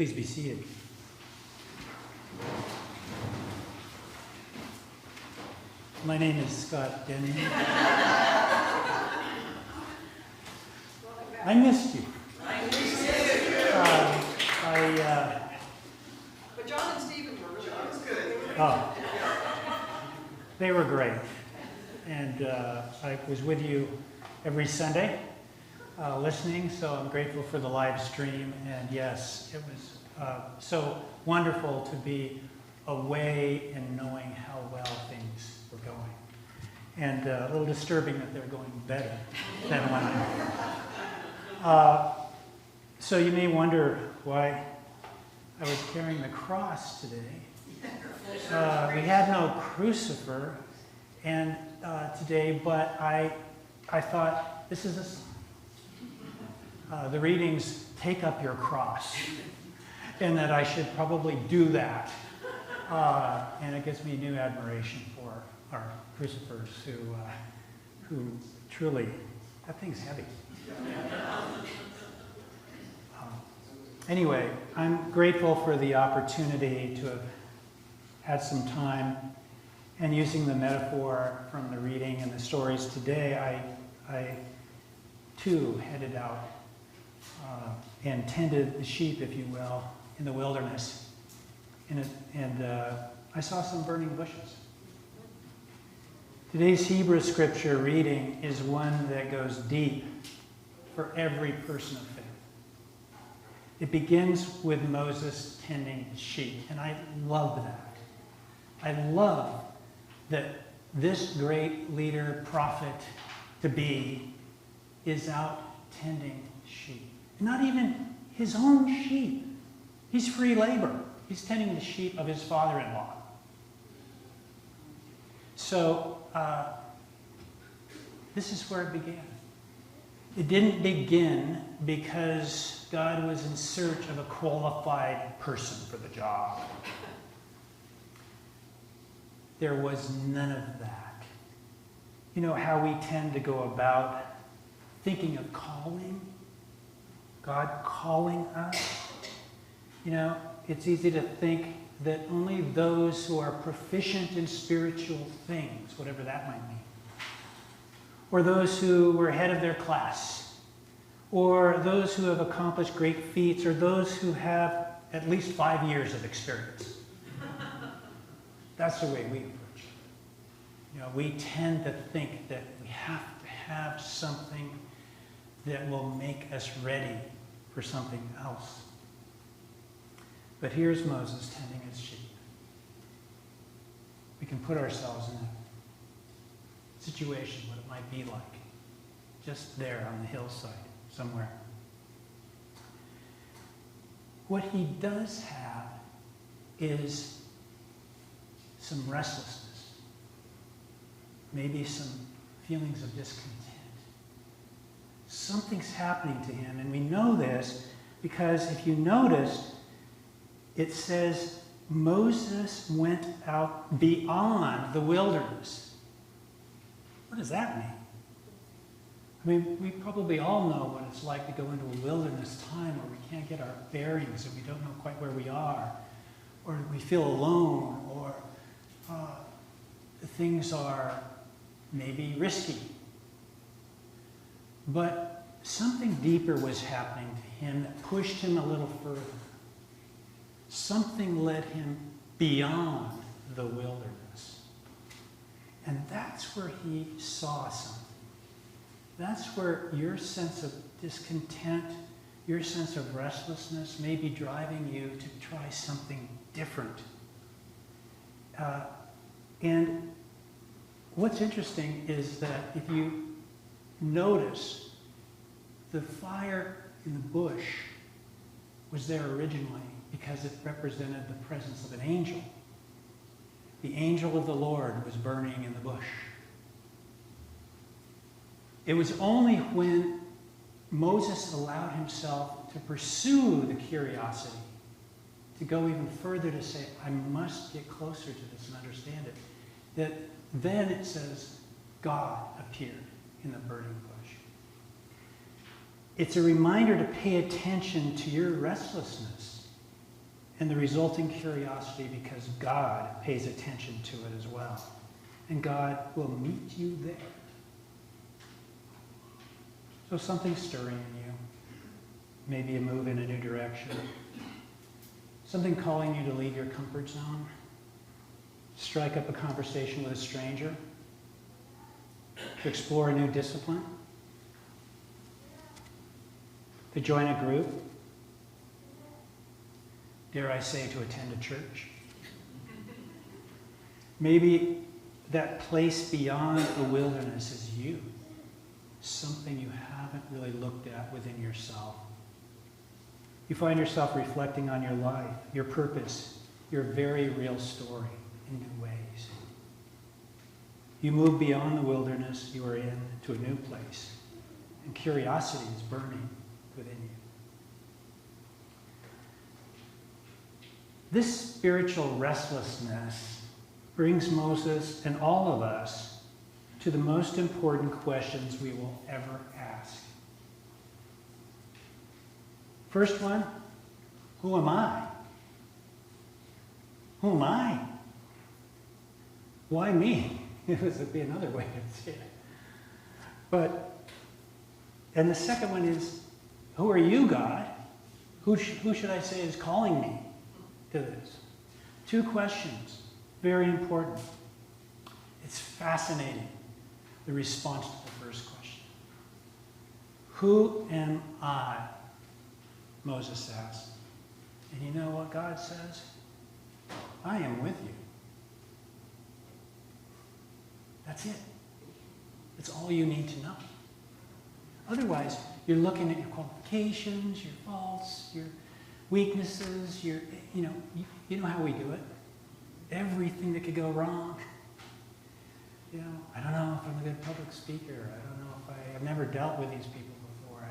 Please be seated. My name is Scott Denny. I missed you. I missed you. But John and Stephen were really good. Oh, they were great. And I was with you every Sunday listening, so I'm grateful for the live stream. And yes, it was so wonderful to be away and knowing how well things were going. And a little disturbing that they're going better than when I So you may wonder why I was carrying the cross today. We had no crucifer and today, but I thought, this is a sign. The readings take up your cross, and that I should probably do that. And it gives me new admiration for our crucifers who truly, that thing's heavy. Anyway, I'm grateful for the opportunity to have had some time, and using the metaphor from the reading and the stories today, I too headed out and tended the sheep, if you will, in the wilderness. And I saw some burning bushes. Today's Hebrew scripture reading is one that goes deep for every person of faith. It begins with Moses tending the sheep, and I love that. I love that this great leader, prophet to be, is out tending sheep. Not even his own sheep. He's free labor. He's tending the sheep of his father-in-law. So this is where it began. It didn't begin because God was in search of a qualified person for the job. There was none of that. You know how we tend to go about thinking of calling? God calling us? You know, it's easy to think that only those who are proficient in spiritual things, whatever that might mean, or those who were ahead of their class, or those who have accomplished great feats, or those who have at least 5 years of experience. That's the way we approach it. You know, we tend to think that we have to have something that will make us ready for something else. But here's Moses tending his sheep. We can put ourselves in that situation, what it might be like, just there on the hillside somewhere. What he does have is some restlessness, maybe some feelings of discontent. Something's happening to him, and we know this because if you notice, it says Moses went out beyond the wilderness. What does that mean? I mean, we probably all know what it's like to go into a wilderness time where we can't get our bearings and we don't know quite where we are, or we feel alone, or things are maybe risky. But something deeper was happening to him that pushed him a little further. Something led him beyond the wilderness. And that's where he saw something. That's where your sense of discontent, your sense of restlessness may be driving you to try something different. And what's interesting is that if you notice, the fire in the bush was there originally because it represented the presence of an angel. The angel of the Lord was burning in the bush. It was only when Moses allowed himself to pursue the curiosity, to go even further to say, I must get closer to this and understand it, that then it says God appeared in the burning bush. It's a reminder to pay attention to your restlessness and the resulting curiosity because God pays attention to it as well. And God will meet you there. So something's stirring in you. Maybe a move in a new direction. Something calling you to leave your comfort zone. Strike up a conversation with a stranger. To explore a new discipline. To join a group. Dare I say, to attend a church. Maybe that place beyond the wilderness is you. Something you haven't really looked at within yourself. You find yourself reflecting on your life, your purpose, your very real story in new ways. You move beyond the wilderness you are in to a new place, and curiosity is burning within you. This spiritual restlessness brings Moses and all of us to the most important questions we will ever ask. First one, who am I? Who am I? Why me? This would be another way to say it. And the second one is, who are you, God? Who should I say is calling me to this? Two questions, very important. It's fascinating, the response to the first question. Who am I? Moses asked. And you know what God says? I am with you. That's it. It's all you need to know. Otherwise, you're looking at your qualifications, your faults, your weaknesses, you know how we do it. Everything that could go wrong. I don't know if I'm a good public speaker. I don't know if I've never dealt with these people before.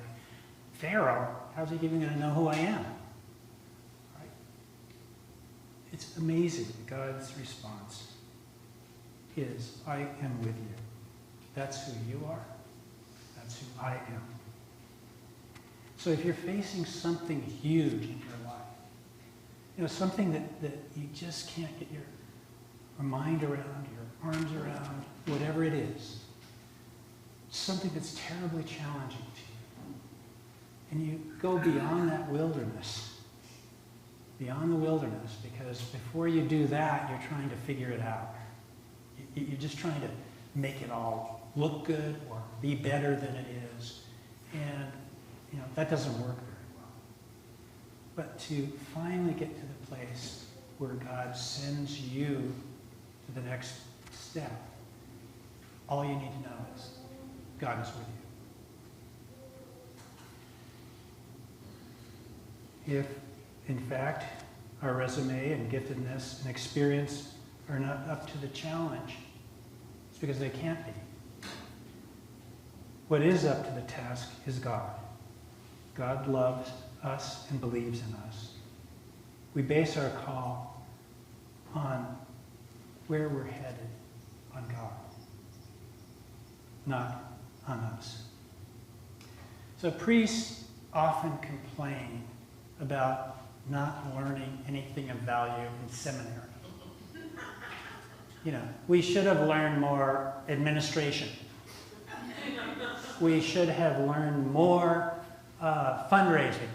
Pharaoh, how's he even going to know who I am? Right? It's amazing. God's response is, I am with you. That's who you are. That's who I am. So if you're facing something huge in your life, something that you just can't get your mind around, your arms around, whatever it is, something that's terribly challenging to you, and you go beyond that wilderness, beyond the wilderness, because before you do that, you're trying to figure it out. You're just trying to make it all look good or be better than it is, and that doesn't work very well. But to finally get to the place where God sends you to the next step, all you need to know is God is with you. If, in fact, our resume and giftedness and experience are not up to the challenge, it's because they can't be. What is up to the task is God. God loves us and believes in us. We base our call on where we're headed, on God, not on us. So priests often complain about not learning anything of value in seminary. We should have learned more administration. We should have learned more fundraising.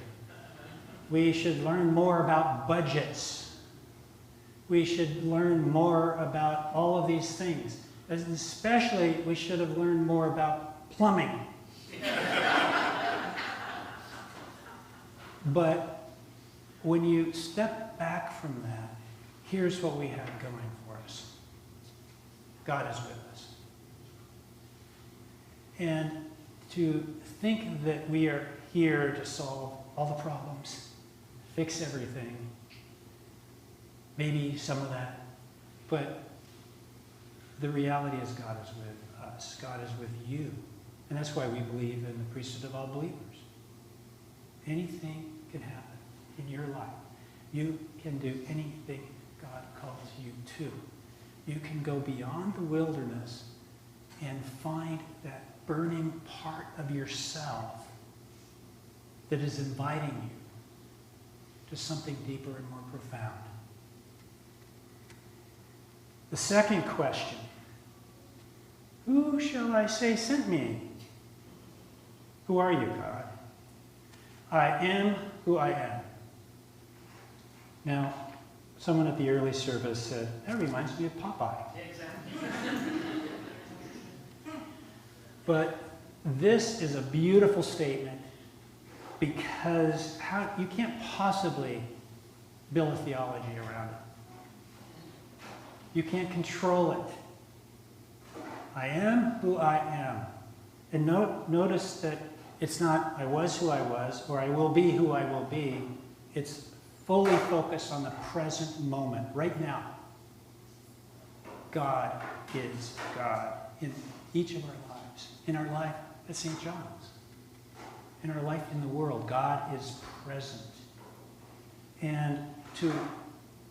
We should learn more about budgets. We should learn more about all of these things. Especially, we should have learned more about plumbing. But when you step back from that, here's what we have going for us. God is with us. And to think that we are here to solve all the problems, fix everything, maybe some of that, but the reality is God is with us. God is with you. And that's why we believe in the priesthood of all believers. Anything can happen in your life. You can do anything God calls you to. You can go beyond the wilderness and find that burning part of yourself that is inviting you to something deeper and more profound. The second question, who shall I say sent me? Who are you, God? I am who I am. Now, someone at the early service said, that reminds me of Popeye. Exactly. But this is a beautiful statement because you can't possibly build a theology around it. You can't control it. I am who I am. And notice that it's not I was who I was or I will be who I will be. It's fully focused on the present moment, right now. God is God in each of our lives. In our life at St. John's. In our life in the world, God is present. And to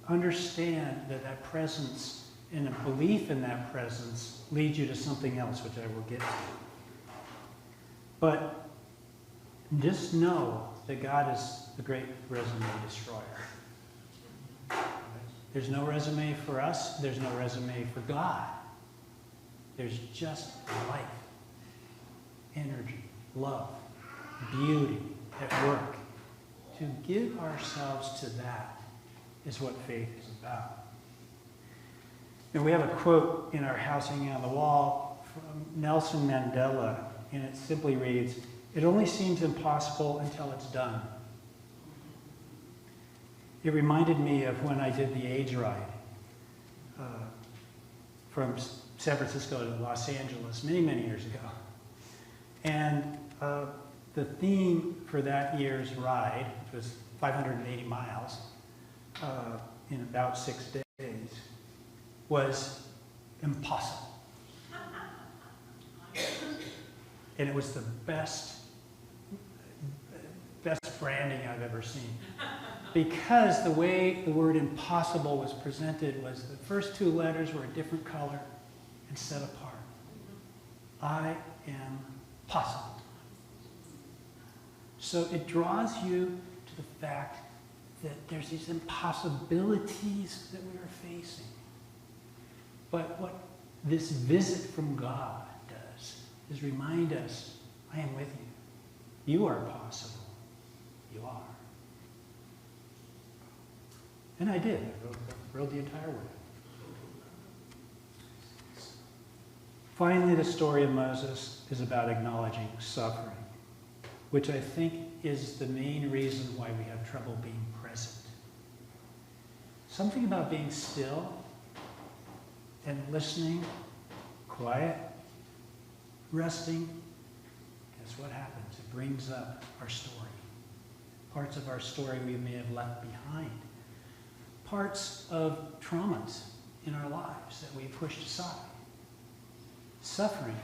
understand that that presence and a belief in that presence leads you to something else, which I will get to. But just know that God is the great resume destroyer. There's no resume for us. There's no resume for God. There's just life, energy, love, beauty at work. To give ourselves to that is what faith is about. And we have a quote in our house hanging on the wall from Nelson Mandela, and it simply reads, "It only seems impossible until it's done." It reminded me of when I did the AIDS ride from San Francisco to Los Angeles many, many years ago. And the theme for that year's ride, which was 580 miles in about 6 days, was impossible. And it was the best branding I've ever seen. Because the way the word impossible was presented was the first two letters were a different color and set apart. I am possible. So it draws you to the fact that there's these impossibilities that we are facing. But what this visit from God does is remind us, I am with you. You are possible. You are. And I did. I wrote the entire way. Finally, the story of Moses is about acknowledging suffering, which I think is the main reason why we have trouble being present. Something about being still and listening, quiet, resting. Guess what happens? It brings up our story. Parts of our story we may have left behind. Parts of traumas in our lives that we pushed aside. Suffering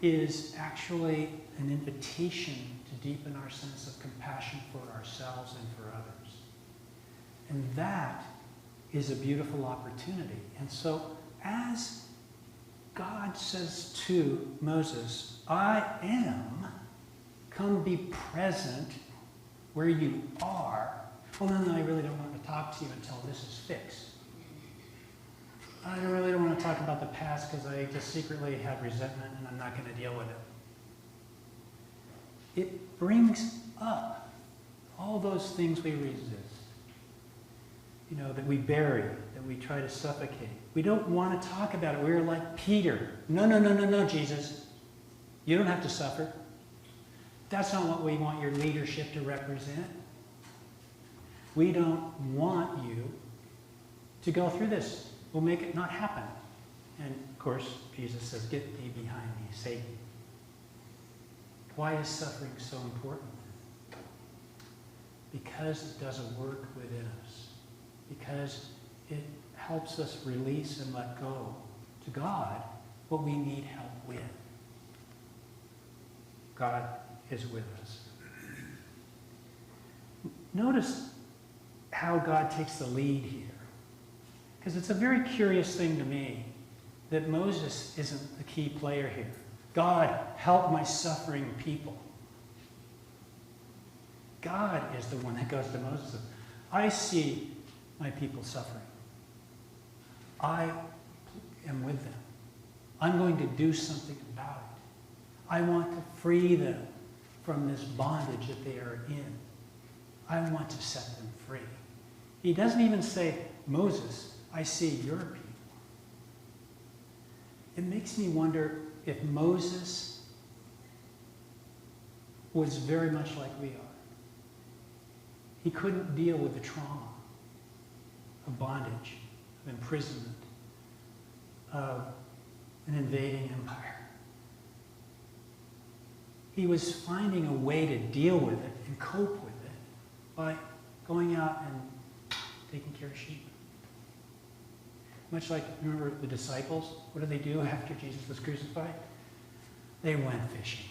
is actually an invitation to deepen our sense of compassion for ourselves and for others. And that is a beautiful opportunity. And so as God says to Moses, I am, come be present where you are. Well, then I really don't want to talk to you until this is fixed. I really don't want to talk about the past because I just secretly have resentment and I'm not going to deal with it. It brings up all those things we resist. You know, that we bury, that we try to suffocate. We don't want to talk about it. We're like Peter. No, Jesus. You don't have to suffer. That's not what we want your leadership to represent. We don't want you to go through this. We'll make it not happen. And of course, Jesus says, get thee behind me, Satan. Why is suffering so important? Because it does a work within us. Because it helps us release and let go to God what we need help with. God is with us. Notice how God takes the lead here. Because it's a very curious thing to me that Moses isn't the key player here. God, help my suffering people. God is the one that goes to Moses. I see my people suffering. I am with them. I'm going to do something about it. I want to free them from this bondage that they are in. I want to set them free. He doesn't even say, Moses, I see your people. It makes me wonder if Moses was very much like we are. He couldn't deal with the trauma of bondage, of imprisonment, of an invading empire. He was finding a way to deal with it and cope with it by going out and taking care of sheep. Much like, remember the disciples? What did they do after Jesus was crucified? They went fishing.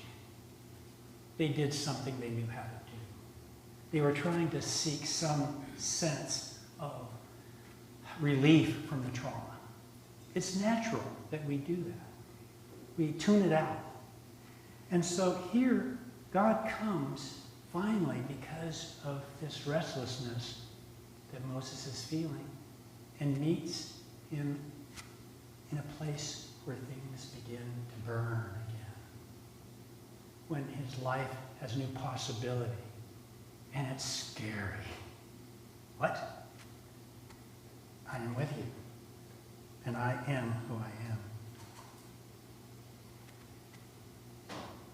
They did something they knew how to do. They were trying to seek some sense of relief from the trauma. It's natural that we do that. We tune it out. And so here, God comes finally because of this restlessness that Moses is feeling and meets him in a place where things begin to burn again. When his life has new possibility. And it's scary. What? I am with you. And I am who I am.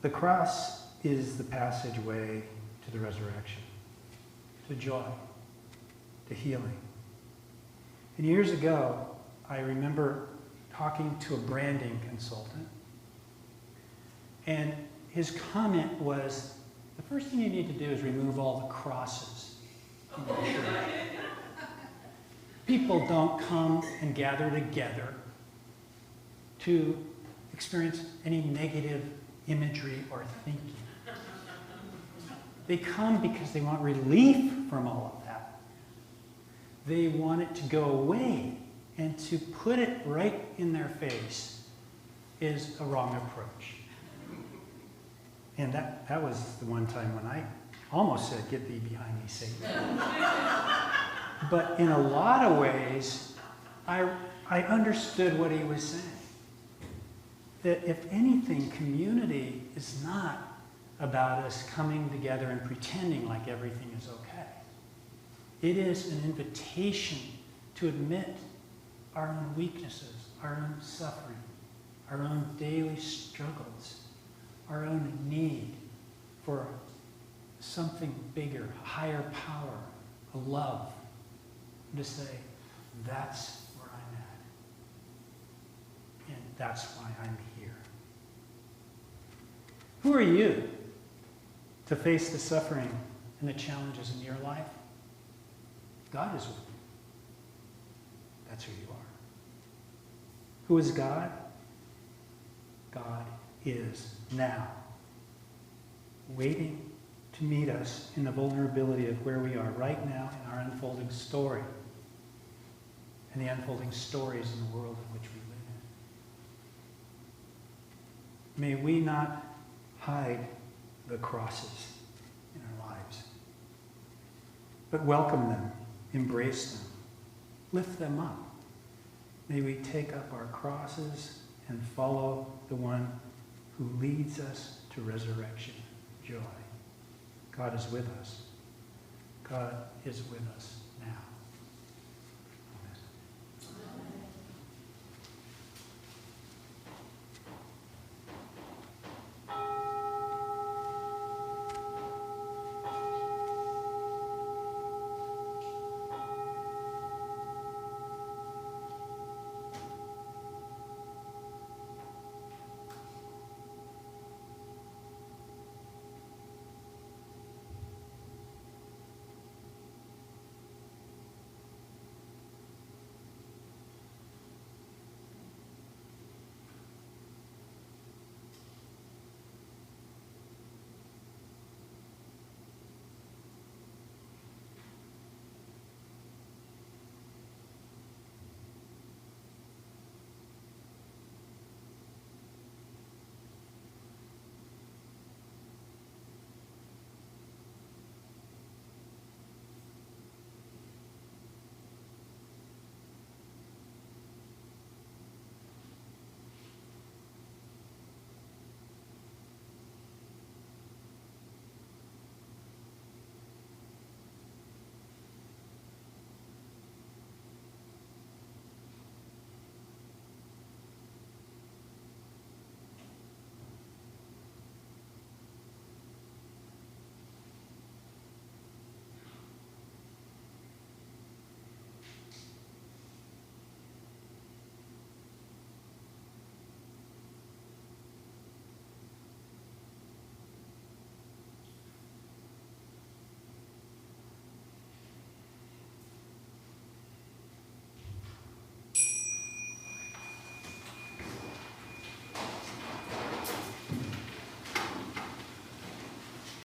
The cross is the passageway to the resurrection, to joy, to healing. And years ago, I remember talking to a branding consultant, and his comment was, the first thing you need to do is remove all the crosses in your shirt. People don't come and gather together to experience any negative imagery or thinking. They come because they want relief from all of that. They want it to go away, and to put it right in their face is a wrong approach. And that was the one time when I almost said, get thee behind me, Satan. But in a lot of ways, I understood what he was saying. That if anything, community is not about us coming together and pretending like everything is okay. It is an invitation to admit our own weaknesses, our own suffering, our own daily struggles, our own need for something bigger, a higher power, a love. And to say, that's where I'm at. And that's why I'm here. Who are you to face the suffering and the challenges in your life? God is with you. That's who you are. Who is God? God is now, waiting to meet us in the vulnerability of where we are right now in our unfolding story and the unfolding stories in the world in which we live in. May we not hide the crosses in our lives, but welcome them, embrace them, lift them up. May we take up our crosses and follow the one who leads us to resurrection, joy. God is with us. God is with us now.